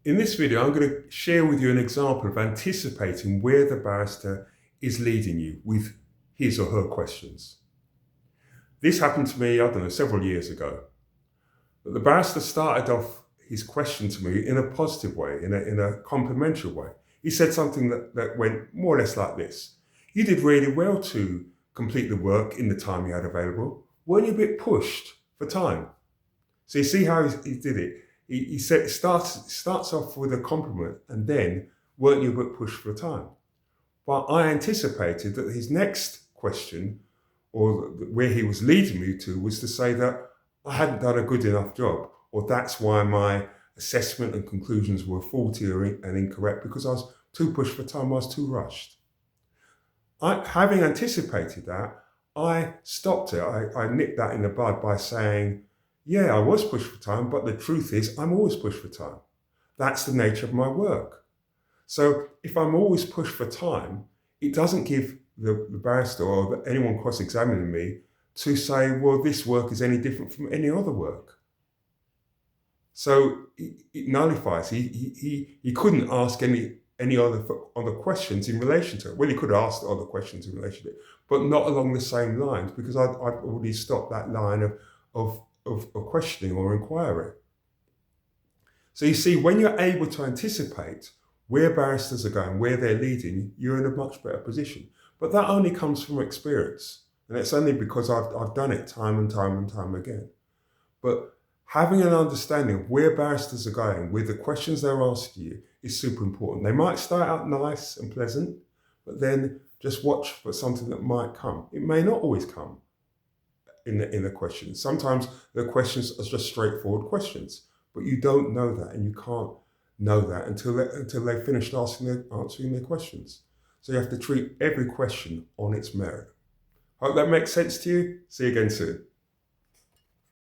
In this video, I'm going to share with you an example of anticipating where the barrister is leading you with his or her questions. This happened to me, several years ago. But the barrister started off his question to me in a positive way, in a complimentary way. He said something that went more or less like this. You did really well to complete the work in the time you had available. Weren't you a bit pushed for time? So you see how he did it. He said starts off with a compliment and then, weren't you a bit pushed for time? But I anticipated that his next question, or where he was leading me to, was to say that I hadn't done a good enough job, or that's why my assessment and conclusions were faulty and incorrect, because I was too pushed for time, I was too rushed. Having anticipated that, I stopped it. I nipped that in the bud by saying, yeah, I was pushed for time, but the truth is I'm always pushed for time. That's the nature of my work. So if I'm always pushed for time, it doesn't give the barrister or anyone cross-examining me to say, well, this work is any different from any other work. So it nullifies. He couldn't ask any other questions in relation to it. Well, he could have asked other questions in relation to it, but not along the same lines, because I've already stopped that line of questioning or inquiry. So you see, when you're able to anticipate where barristers are going, where they're leading, you're in a much better position. But that only comes from experience. And it's only because I've done it time and time again. But having an understanding of where barristers are going, with the questions they're asking you, is super important. They might start out nice and pleasant, but then just watch for something that might come. It may not always come in the questions. Sometimes the questions are just straightforward questions, but you don't know that, and you can't know that until they've finished answering their questions. So you have to treat every question on its merit. Hope that makes sense to you. See you again soon.